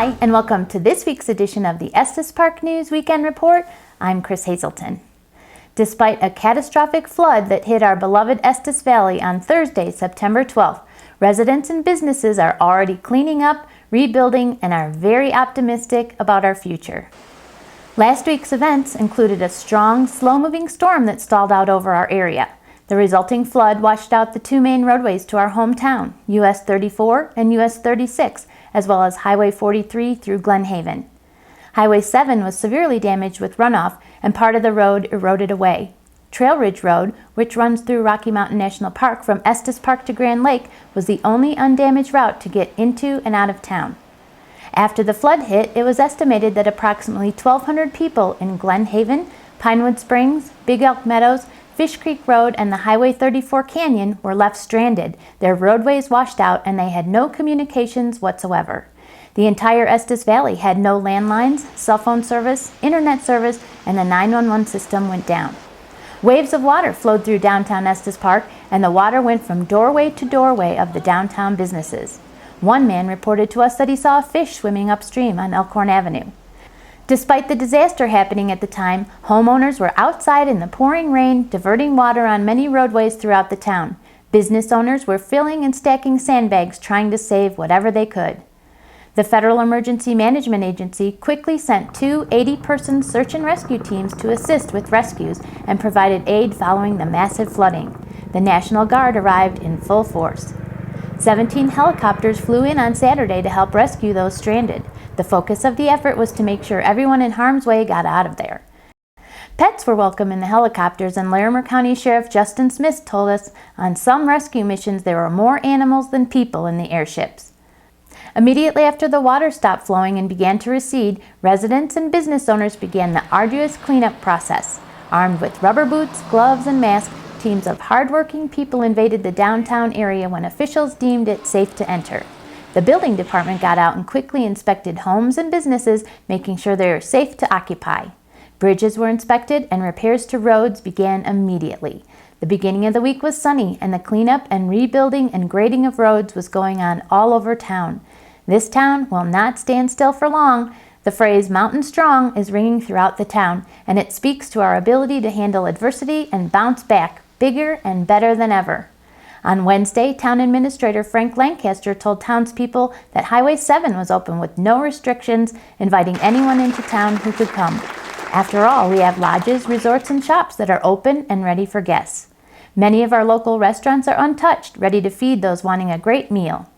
Hi, and welcome to this week's edition of the Estes Park News Weekend Report. I'm Chris Hazelton. Despite a catastrophic flood that hit our beloved Estes Valley on Thursday, September 12th, residents and businesses are already cleaning up, rebuilding, and are very optimistic about our future. Last week's events included a strong, slow-moving storm that stalled out over our area. The resulting flood washed out the two main roadways to our hometown, US 34 and US 36, as well as Highway 43 through Glen Haven. Highway 7 was severely damaged with runoff, and part of the road eroded away. Trail Ridge Road, which runs through Rocky Mountain National Park from Estes Park to Grand Lake, was the only undamaged route to get into and out of town. After the flood hit, it was estimated that approximately 1,200 people in Glen Haven, Pinewood Springs, Big Elk Meadows, Fish Creek Road, and the Highway 34 Canyon were left stranded, their roadways washed out, and they had no communications whatsoever. The entire Estes Valley had no landlines, cell phone service, internet service, and the 911 system went down. Waves of water flowed through downtown Estes Park, and the water went from doorway to doorway of the downtown businesses. One man reported to us that he saw a fish swimming upstream on Elkhorn Avenue. Despite the disaster happening at the time, homeowners were outside in the pouring rain, diverting water on many roadways throughout the town. Business owners were filling and stacking sandbags, trying to save whatever they could. The Federal Emergency Management Agency quickly sent two 80-person search and rescue teams to assist with rescues and provided aid following the massive flooding. The National Guard arrived in full force. 17 helicopters flew in on Saturday to help rescue those stranded. The focus of the effort was to make sure everyone in harm's way got out of there. Pets were welcome in the helicopters, and Larimer County Sheriff Justin Smith told us on some rescue missions there were more animals than people in the airships. Immediately after the water stopped flowing and began to recede, residents and business owners began the arduous cleanup process. Armed with rubber boots, gloves, and masks, teams of hardworking people invaded the downtown area when officials deemed it safe to enter. The building department got out and quickly inspected homes and businesses, making sure they were safe to occupy. Bridges were inspected and repairs to roads began immediately. The beginning of the week was sunny, and the cleanup and rebuilding and grading of roads was going on all over town. This town will not stand still for long. The phrase "Mountain Strong" is ringing throughout the town, and it speaks to our ability to handle adversity and bounce back bigger and better than ever. On Wednesday, Town Administrator Frank Lancaster told townspeople that Highway 7 was open with no restrictions, inviting anyone into town who could come. After all, we have lodges, resorts, and shops that are open and ready for guests. Many of our local restaurants are untouched, ready to feed those wanting a great meal.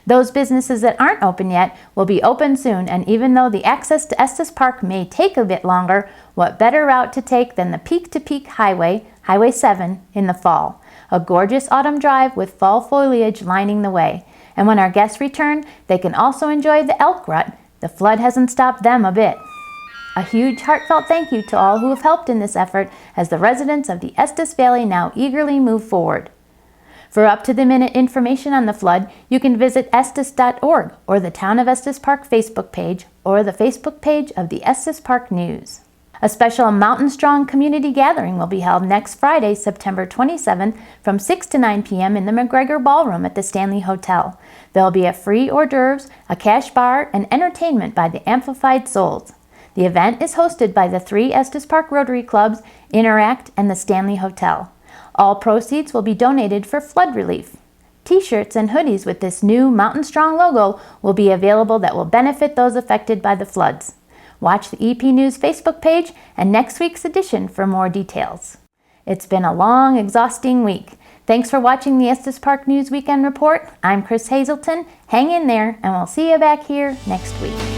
Those businesses that aren't open yet will be open soon, and even though the access to Estes Park may take a bit longer, what better route to take than the peak-to-peak highway, Highway 7, in the fall? A gorgeous autumn drive with fall foliage lining the way. And when our guests return, they can also enjoy the elk rut. The flood hasn't stopped them a bit. A huge heartfelt thank you to all who have helped in this effort as the residents of the Estes Valley now eagerly move forward. For up-to-the-minute information on the flood, you can visit estes.org or the Town of Estes Park Facebook page or the Facebook page of the Estes Park News. A special Mountain Strong community gathering will be held next Friday, September 27th from 6 to 9 p.m. in the McGregor Ballroom at the Stanley Hotel. There will be a free hors d'oeuvres, a cash bar, and entertainment by the Amplified Souls. The event is hosted by the 3 Estes Park Rotary Clubs, Interact, and the Stanley Hotel. All proceeds will be donated for flood relief. T-shirts and hoodies with this new Mountain Strong logo will be available that will benefit those affected by the floods. Watch the EP News Facebook page and next week's edition for more details. It's been a long, exhausting week. Thanks for watching the Estes Park News Weekend Report. I'm Chris Hazelton. Hang in there, and we'll see you back here next week.